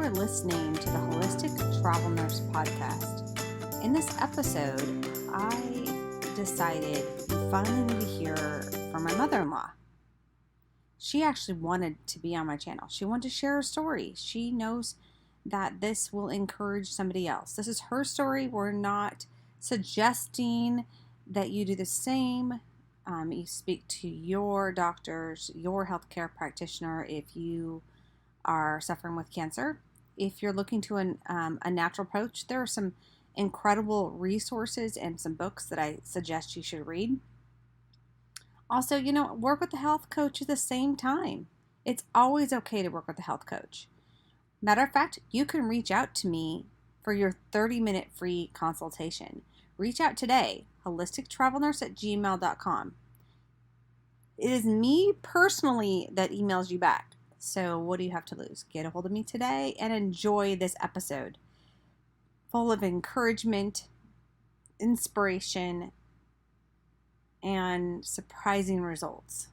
are listening to the Holistic Travel Nurse podcast. In this episode, I decided you finally need to hear from my mother-in-law. She actually wanted to be on my channel. She wanted to share her story. She knows that this will encourage somebody else. This is her story. We're not suggesting that you do the same. You speak to your doctors, your healthcare practitioner if you are suffering with cancer. If you're looking to a natural approach, there are some incredible resources and some books that I suggest you should read. Also, work with the health coach at the same time. It's always okay to work with a health coach. Matter of fact, you can reach out to me for your 30-minute free consultation. Reach out today, holistictravelnurse@gmail.com. It is me personally that emails you back. So what do you have to lose? Get a hold of me today and enjoy this episode. Full of encouragement, inspiration, and surprising results.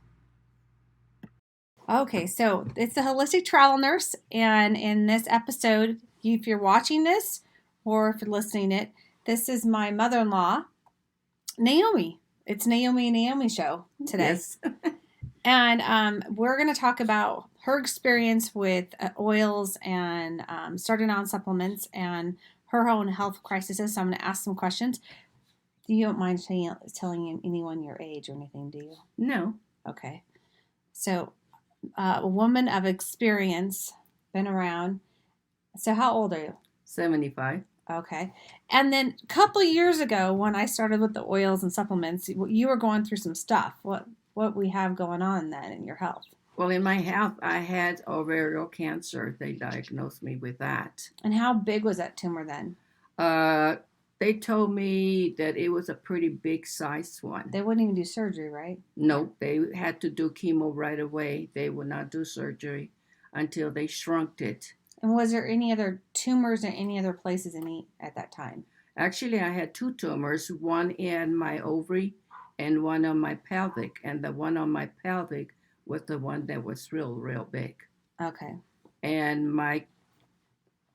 Okay, so it's the Holistic Travel Nurse, and in this episode, if you're watching this or if you're listening it, this is my mother-in-law, Naomi. It's Naomi and Naomi show today. Yes. And we're going to talk about her experience with oils and starting on supplements and her own health crises. So I'm going to ask some questions. You don't mind telling anyone your age or anything, do you? No. Okay. So a woman of experience, been around. So how old are you? 75. Okay. And then a couple years ago when I started with the oils and supplements, you were going through some stuff. What we have going on then in your health? Well, in my health, I had ovarian cancer. They diagnosed me with that. And how big was that tumor then? They told me that it was a pretty big sized one. They wouldn't even do surgery, right? No, they had to do chemo right away. They would not do surgery until they shrunk it. And was there any other tumors in any other places at that time? Actually, I had two tumors, one in my ovary and one on my pelvic. And the one on my pelvic was the one that was real big. Okay. And my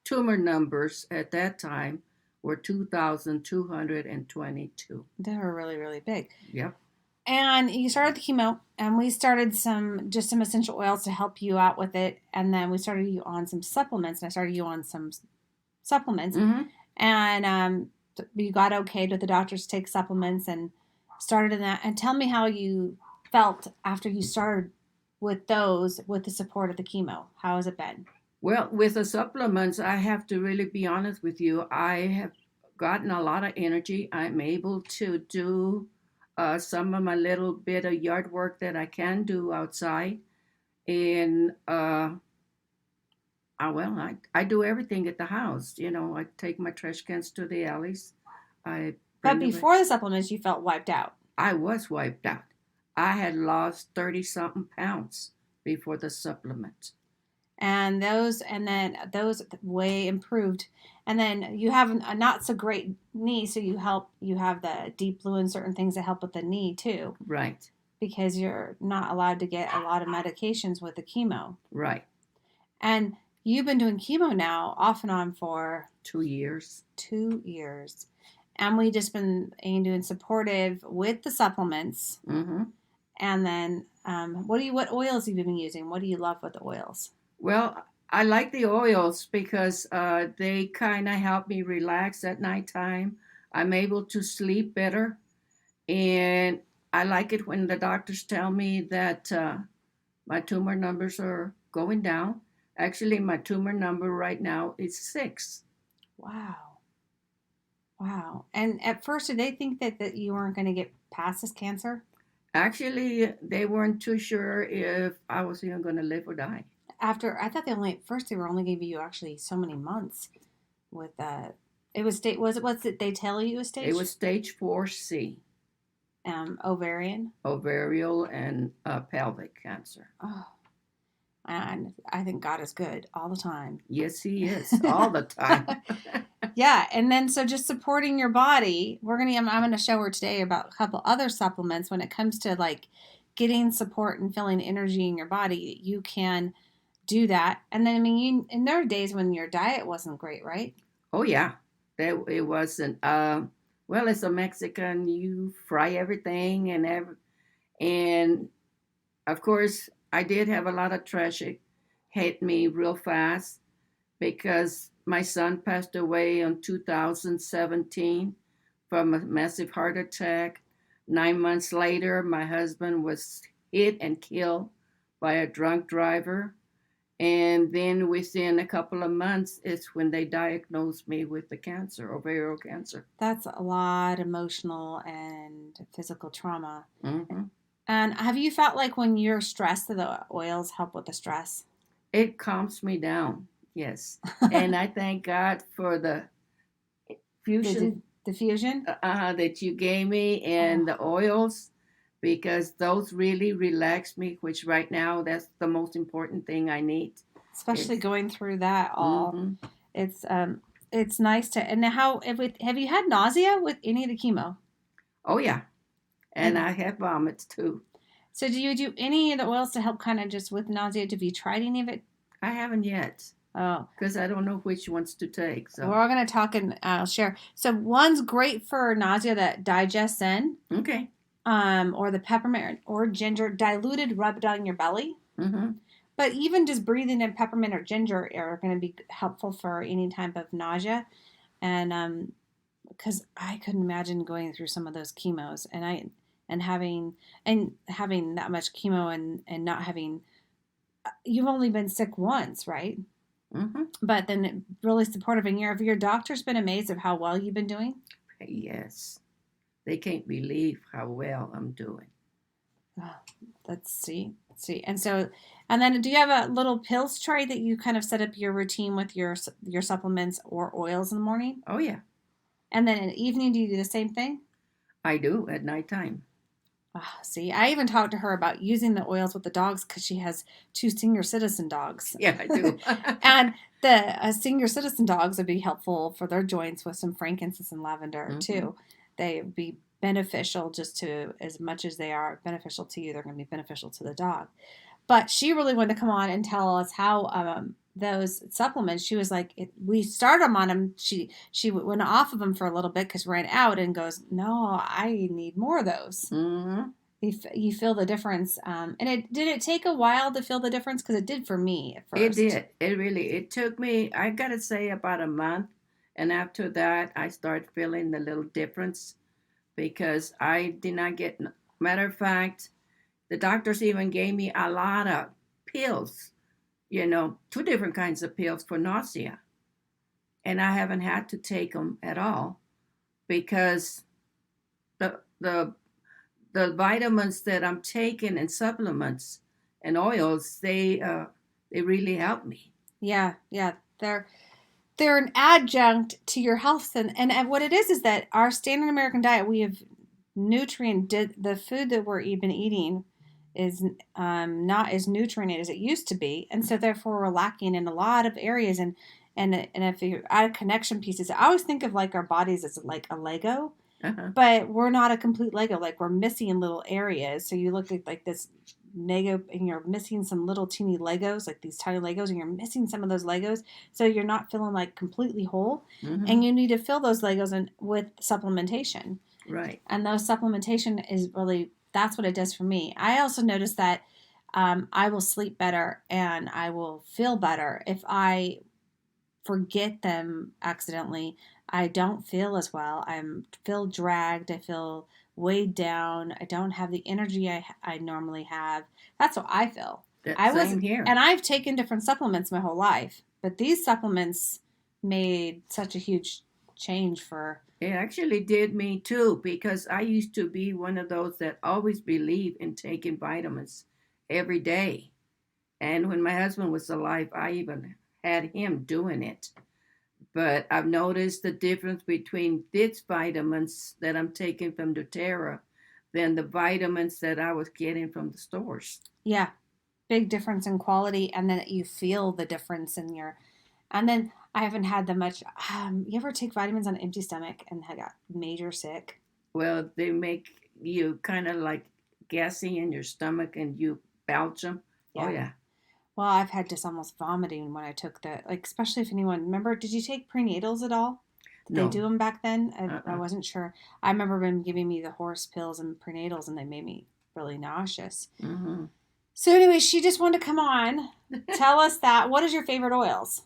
tumor numbers at that time were 2,222. They were really, really big. Yep. And you started the chemo, and we started some essential oils to help you out with it. And then we started you on some supplements, and I started you on some supplements. Mm-hmm. And you got okayed with the doctors to take supplements and started in that. And tell me how you felt after you started with those, with the support of the chemo. How has it been? Well, with the supplements, I have to really be honest with you. I have gotten a lot of energy. I'm able to do some of my little bit of yard work that I can do outside. And, I do everything at the house. I take my trash cans to the alleys. But before the supplements, you felt wiped out. I was wiped out. I had lost 30-something pounds before the supplement. And those way improved. And then you have a not so great knee, so you have the deep blue and certain things that help with the knee too. Right. Because you're not allowed to get a lot of medications with the chemo. Right. And you've been doing chemo now off and on for 2 years. 2 years. And we just been doing supportive with the supplements. Mm-hmm. And then what oils have you been using? What do you love with the oils? Well, I like the oils because they kind of help me relax at nighttime. I'm able to sleep better. And I like it when the doctors tell me that my tumor numbers are going down. Actually, my tumor number right now is 6. Wow. And at first, did they think that you weren't going to get past this cancer? Actually, they weren't too sure if I was even going to live or die. I thought they were only giving you actually so many months with it was what's it they tell you a stage? It was stage 4C. Ovarian and pelvic cancer. Oh, and I think God is good all the time. Yes, He is all the time. Yeah, and then so just supporting your body. I'm going to show her today about a couple other supplements when it comes to like getting support and feeling energy in your body. You can do that. And then, I mean, and there are days when your diet wasn't great, right? Oh yeah, that it wasn't. Well, it's a Mexican. You fry everything and of course, I did have a lot of tragic hit me real fast because my son passed away in 2017 from a massive heart attack. 9 months later, my husband was hit and killed by a drunk driver. And then within a couple of months, it's when they diagnosed me with the cancer, ovarian cancer. That's a lot of emotional and physical trauma. Hmm. And have you felt like when you're stressed that the oils help with the stress? It calms me down, yes. And I thank God for the The fusion diffusion? that you gave me and Oh, the oils because those really relax me, which right now that's the most important thing I need. especially It's going through that all. mm-hmm. It's it's nice to. And how have you had nausea with any of the chemo? Oh yeah, and And I have vomits too. so do you do any of the oils to help kind of just with nausea? Have you tried any of it? I haven't yet Oh, because I don't know which ones to take. we're So all going to talk and I'll share. So one's great for nausea that digests in, okay. or the peppermint or ginger diluted rubbed on your belly. Mm-hmm. But even just breathing in peppermint or ginger are going to be helpful for any type of nausea. And because I couldn't imagine going through some of those chemos and having that much chemo and not having you've only been sick once, right? Mm-hmm. But then really supportive, and your doctor's been amazed of how well you've been doing. Yes, they can't believe how well I'm doing. Oh, let's see. And so, and then do you have a little pills tray that you kind of set up your routine with your supplements or oils in the morning? Oh yeah, And then in the evening, do you do the same thing? I do at nighttime. Ah, see, I even talked to her about using the oils with the dogs because she has two senior citizen dogs. Yeah, I do. And the senior citizen dogs would be helpful for their joints with some frankincense and lavender Mm-hmm. too. They would be beneficial just to as much as they are beneficial to you, they're going to be beneficial to the dog. But she really wanted to come on and tell us how those supplements. She was like, we started them on them. She went off of them for a little bit because ran out and goes, no, I need more of those. Mm-hmm. You feel the difference, and it did it take a while to feel the difference because it did for me at It first. did. It really. It took me. I gotta say about a month, and after that, I started feeling the little difference because I did not get. Matter of fact, the doctors even gave me a lot of pills. Two different kinds of pills for nausea, and I haven't had to take them at all because the the the vitamins that I'm taking and supplements and oils they really help me. Yeah, they're an adjunct to your health, and what it is that our standard American diet, we have the food that we're even eating is not as nutrient as it used to be, and so therefore we're lacking in a lot of areas. And if you add connection pieces, I always think of like our bodies as like a Lego, Uh-huh. but we're not a complete Lego. Like we're missing little areas. So you look at like this Lego and you're missing some little teeny Legos, like these tiny Legos, and you're missing some of those Legos. So you're not feeling like completely whole. Mm-hmm. And you need to fill those Legos with supplementation. Right. And those supplementation is really, that's what it does for me. I also noticed that I will sleep better and I will feel better if I forget them accidentally. I don't feel as well. I feel dragged. I feel weighed down. I don't have the energy I normally have. That's what I feel. That I was, same here. and I've taken different supplements my whole life, but these supplements made such a huge change for. It actually did me too because I used to be one of those that always believed in taking vitamins every day. And when my husband was alive, I even had him doing it. But I've noticed the difference between these vitamins that I'm taking from doTERRA than the vitamins that I was getting from the stores. Yeah, big difference in quality, and then you feel the difference in your. And then I haven't had that much. You ever take vitamins on an empty stomach and had got major sick? Well, they make you kind of like gassy in your stomach and you belch them. Oh, Yeah. yeah. Well, I've had just almost vomiting when I took like, especially if anyone, remember, did you take prenatals at all? Did they do No. them back then? I Uh-uh. wasn't sure. I remember them giving me the horse pills and prenatals, and they made me really nauseous. Mm-hmm. So, anyway, she just wanted to come on, tell us that. What is your favorite oils?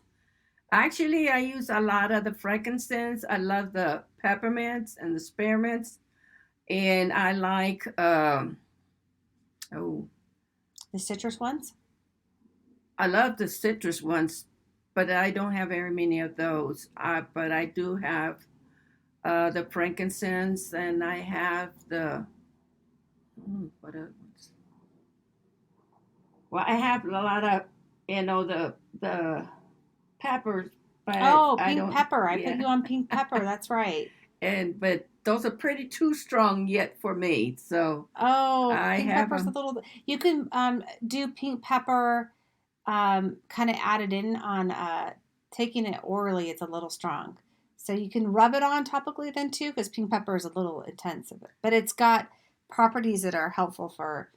Actually, I use a lot of the frankincense. I love the peppermints and the spearmints, and I like oh, The citrus ones? I love the citrus ones, but I don't have very many of those. But I do have the frankincense, and I have the what else? Well, I have a lot of the peppers, but Oh, I pink don't. pepper. I put Yeah, you on pink pepper. That's right. and but those are pretty too strong yet for me. So Oh, I pink have pepper's a them. little. You can do pink pepper, kind of add it in on taking it orally. It's a little strong, so you can rub it on topically then too, because pink pepper is a little intense of it, but it's got properties that are helpful for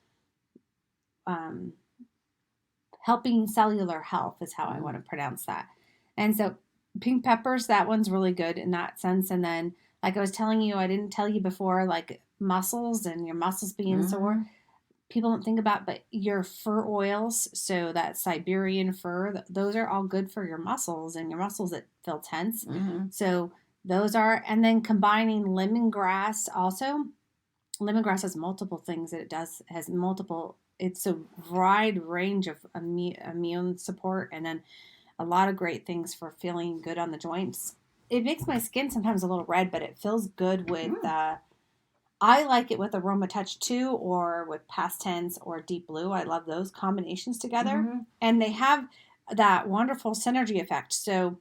um, helping cellular health. Is how I want to pronounce that. And so pink peppers, that one's really good in that sense. And then, like I was telling you, I didn't tell you before, like muscles and your muscles being sore. Mm-hmm. People don't think about, but your fur oils, so that Siberian fur, those are all good for your muscles and your muscles that feel tense. Mm-hmm. So those are, and then combining lemongrass also. Lemongrass has multiple things that it does, has multiple, it's a wide range of immune support, and then a lot of great things for feeling good on the joints. It makes my skin sometimes a little red, but it feels good with I like it with Aroma Touch 2 or with Past Tense or Deep Blue. I love those combinations together. Mm-hmm. And they have that wonderful synergy effect. So,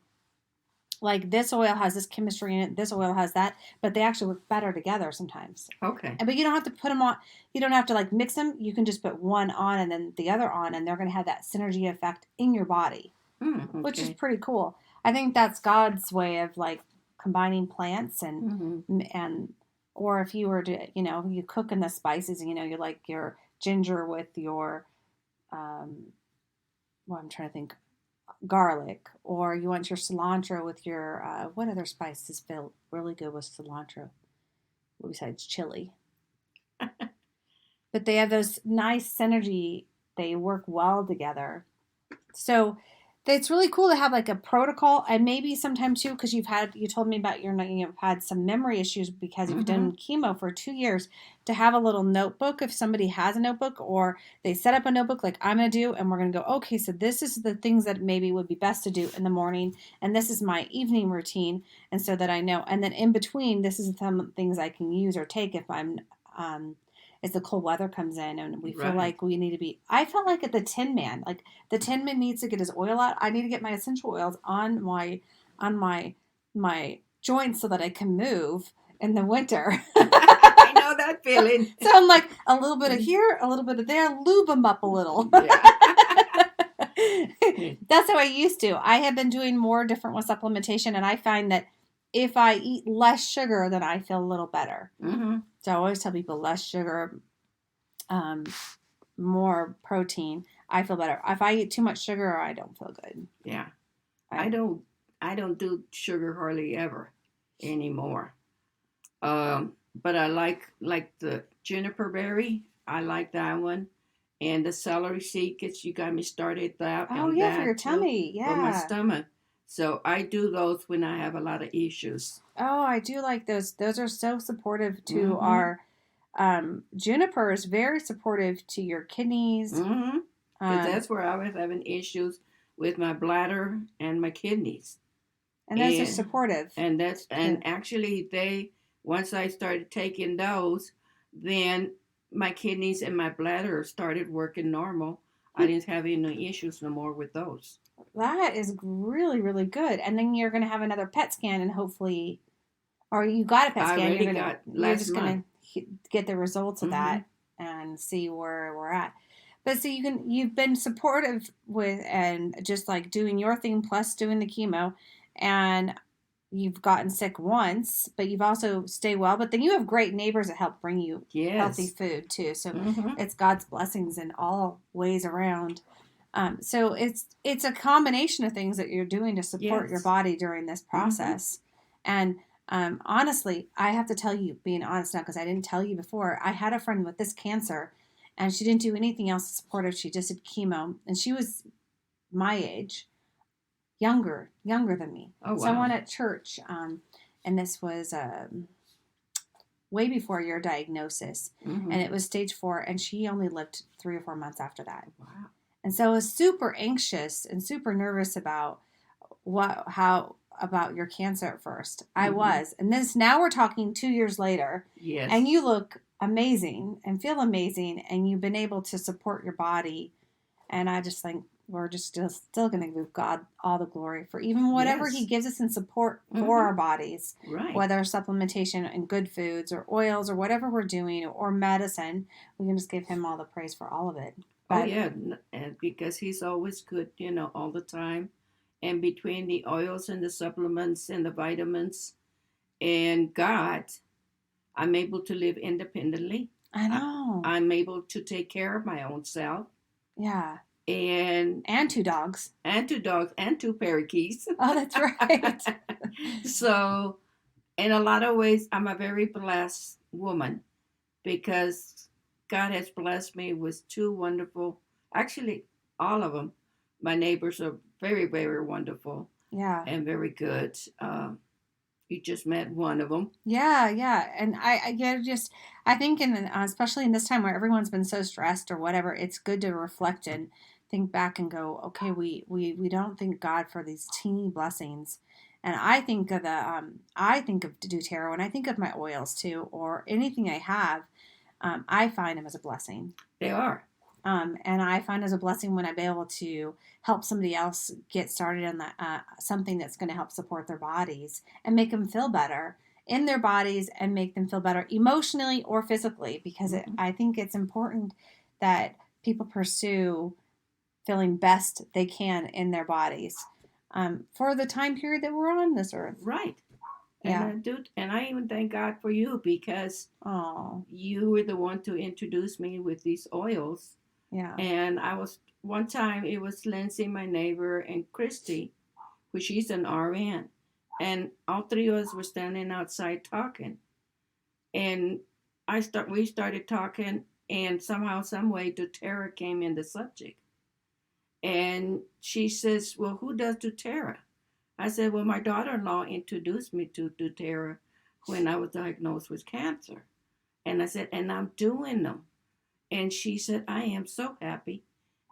like this oil has this chemistry in it, this oil has that, but they actually work better together sometimes. Okay. But you don't have to put them on, you don't have to like mix them. You can just put one on and then the other on, and they're going to have that synergy effect in your body, which is Okay. pretty cool. I think that's God's way of like combining plants Mm-hmm. and or if you were to, you cook in the spices, you like your ginger with your well, I'm trying to think, garlic, or you want your cilantro with your what other spices feel really good with cilantro besides chili? But they have those nice synergy. They work well together. So it's really cool to have like a protocol, and maybe sometime too, because you told me about you've had some memory issues because you've Mm-hmm. done chemo for 2 years, to have a little notebook if somebody has a notebook, or they set up a notebook like I'm going to do, and we're going to go, okay, so this is the things that maybe would be best to do in the morning, and this is my evening routine, and so that I know, and then in between, this is some things I can use or take if I'm as the cold weather comes in and we feel Right. like we need to be. I felt like at the Tin Man, like the Tin Man needs to get his oil out. I need to get my essential oils on my joints so that I can move in the winter. I know that feeling. So I'm like a little bit of here, a little bit of there, lube them up a little. Yeah. That's how I used to. I have been doing more different with supplementation, and I find that if I eat less sugar, then I feel a little better. Mm-hmm. So I always tell people less sugar, um, more protein. I feel better. If I eat too much sugar, I don't feel good. Yeah. I I don't I don't do sugar hardly ever anymore. But I like the juniper berry. I like that one. And the celery seed gets you got me started that Oh on yeah, for your that too tummy. for my Yeah. stomach. So I do those when I have a lot of issues. Oh, I do like those. Those are so supportive to Mm-hmm. our juniper is very supportive to your kidneys. Mm-hmm. Because Um, that's where I was having issues with my bladder and my kidneys. and those are And supportive and too. actually they once I started taking those, then my kidneys and my bladder started working normal. I didn't have any issues no more with those. That is really, really good. And then you're going to have another PET scan, and hopefully, or you got a PET I scan, already got you're last just month. going to get the results of Mm-hmm. that and see where we're at. But so you've been supportive with and just like doing your thing plus doing the chemo, and you've gotten sick once, but you've also stayed well. But then you have great neighbors that help bring you healthy Yes. food too. So Mm-hmm. it's God's blessings in all ways around. So it's a combination of things that you're doing to support your Yes. body during this Mm-hmm. process. And honestly, I have to tell you, being honest now, because I didn't tell you before, I had a friend with this cancer, and she didn't do anything else to support her. She just did chemo, and she was my age, younger than me. Oh, Someone wow. at church, and this was way before your diagnosis, and Mm-hmm. it was stage 4, and she only lived 3 or 4 months after that. Wow. And so I was super anxious and super nervous about how about your cancer at first. I Mm-hmm. was. And this now we're talking 2 years later, and Yes. you look amazing and feel amazing, and you've been able to support your body. And I just think we're just still going to give God all the glory for even whatever He Yes. gives us in support for Mm-hmm. our bodies, Right. whether supplementation and good foods or oils or whatever we're doing or medicine. We can just give Him all the praise for all of it. Oh, But yeah. And because he's always good, all the time. And between the oils and the supplements and the vitamins and God, I'm able to live independently. I I, know. I'm able to take care of my own self. Yeah. And And 2 dogs. 2 dogs and 2 parakeets. Oh, that's right. So, in a lot of ways, I'm a very blessed woman because God has blessed me with 2 wonderful, actually, all of them. My neighbors are very, very wonderful Yeah. and very good. You just met one of them. Yeah. And I think especially in this time where everyone's been so stressed or whatever, it's good to reflect and think back and go, okay, we don't thank God for these teeny blessings. And I think of doTERRA when I think of my oils too, or anything I have, I find them as a blessing. They are. And I find as a blessing when I'm able to help somebody else get started on that something that's going to help support their bodies and make them feel better in their bodies and make them feel better emotionally or physically. Because Mm-hmm. I think it's important that people pursue feeling best they can in their bodies for the time period that we're on this earth. Right. And Yeah. and I even thank God for you because Oh. you were the one to introduce me with these oils. Yeah. And I was one time it was Lindsay, my neighbor, and Christy, who she's an RN, and all 3 of us were standing outside talking. And we started talking, and somehow, some way, doTERRA came in the subject. And she says, "Well, who does doTERRA?" I said, "Well, my daughter-in-law introduced me to doTERRA when I was diagnosed with cancer." And I said, "And I'm doing them." And she said, "I am so happy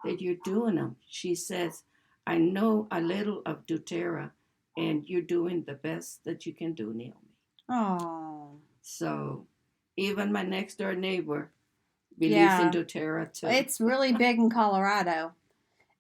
that you're doing them." She says, "I know a little of doTERRA, and you're doing the best that you can do, Naomi." Oh. So even my next door neighbor believes in Yeah. doTERRA too. It's really big in Colorado.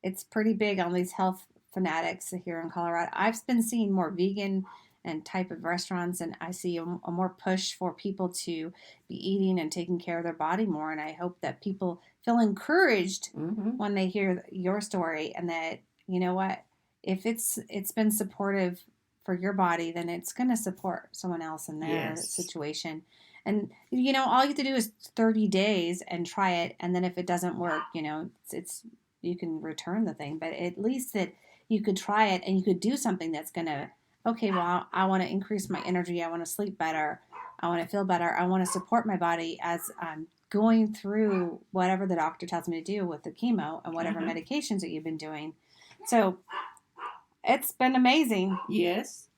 It's pretty big on these health fanatics here in Colorado. I've been seeing more vegan and type of restaurants, and I see a more push for people to be eating and taking care of their body more. And I hope that people feel encouraged Mm-hmm. when they hear your story, and that you know what, if it's been supportive for your body, then it's going to support someone else in their Yes. situation. And all you have to do is 30 days and try it, and then if it doesn't work, it's you can return the thing, but at least that you could try it and you could do something that's going to, okay, well, I want to increase my energy. I want to sleep better. I want to feel better. I want to support my body as I'm going through whatever the doctor tells me to do with the chemo and whatever Uh-huh. medications that you've been doing. So it's been amazing. Yes.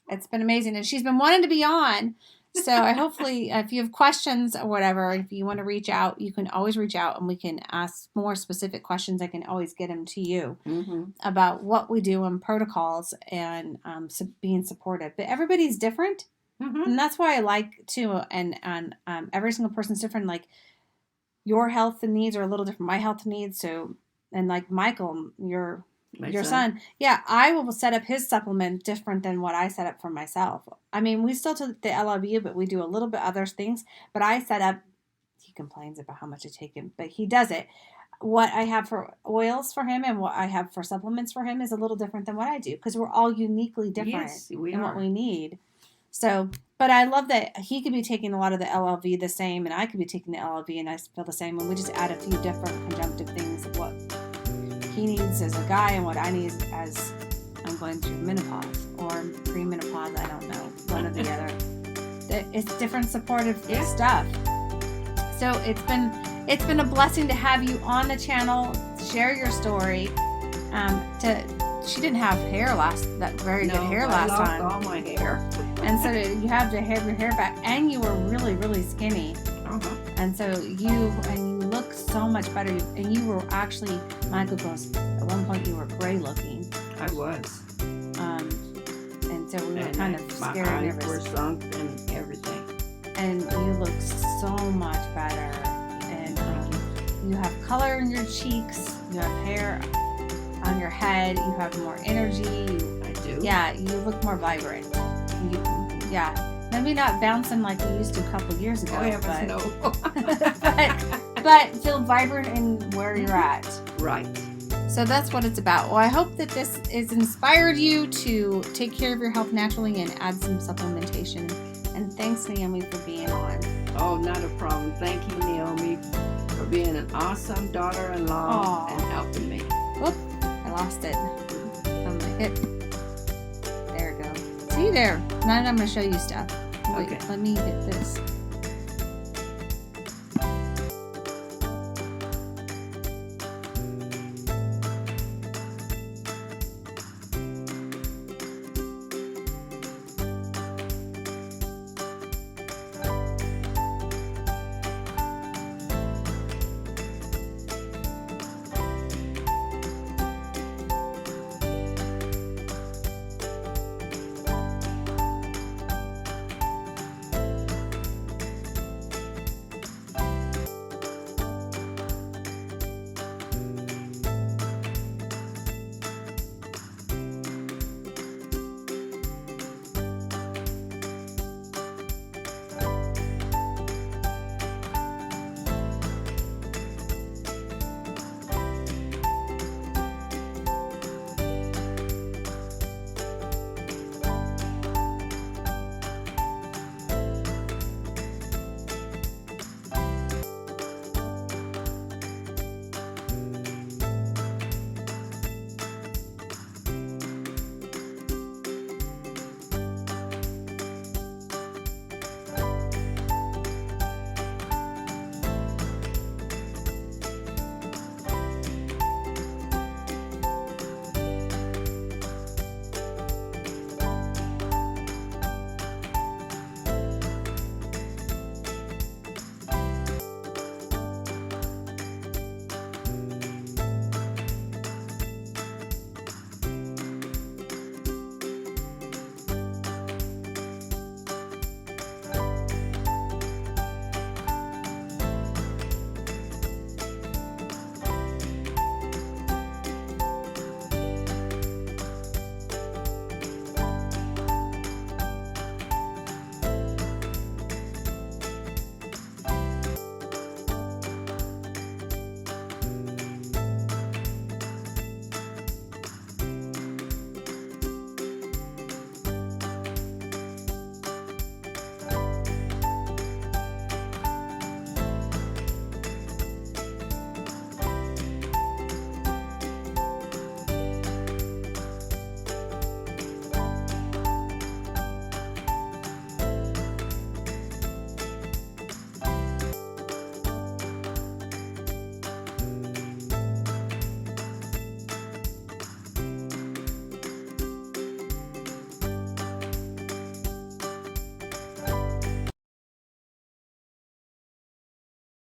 It's been amazing. And she's been wanting to be on. So I hopefully, if you have questions or whatever, if you want to reach out, you can always reach out and we can ask more specific questions. I can always get them to you Mm-hmm. about what we do and protocols and being supportive. But everybody's different. Mm-hmm. And that's why I like too. And every single person's different. Like your health needs are a little different. My health needs. So, and like Michael, your son. Yeah, I will set up his supplement different than what I set up for myself. I mean, we still do the LLU, but we do a little bit other things. But I set up, he complains about how much I take him, but he does it. What I have for oils for him and what I have for supplements for him is a little different than what I do because we're all uniquely different Yes, we in are. what we need. So, but I love that he could be taking a lot of the LLV the same, and I could be taking the LLV and I feel the same, and we just add a few different conjunctive things of what he needs as a guy and what I need as I'm going through menopause or pre-menopause. I don't know, one or the other. It's different supportive stuff. So it's been a blessing to have you on the channel, share your story. She didn't have hair good hair last time. I lost all my hair. And so you have to have your hair back, and you were really, really skinny. And so you look so much better. And you were actually, Michael goes, at one point you were gray looking. I was. And so we were kind of scared and nervous. My eyes were sunk and everything. And you look so much better. And you have color in your cheeks. You have hair on your head. You have more energy. I do. Yeah, you look more vibrant. Maybe not bouncing like you used to a couple of years ago. But feel vibrant in where you're at. Right. So that's what it's about. Well, I hope that this has inspired you to take care of your health naturally and add some supplementation. And thanks, Naomi, for being on. Oh, not a problem. Thank you, Naomi, for being an awesome daughter-in-law and helping me. Oop, I lost it. I'm gonna hit. There we go. See there. Now I'm going to show you stuff. Wait, Okay. let me hit this.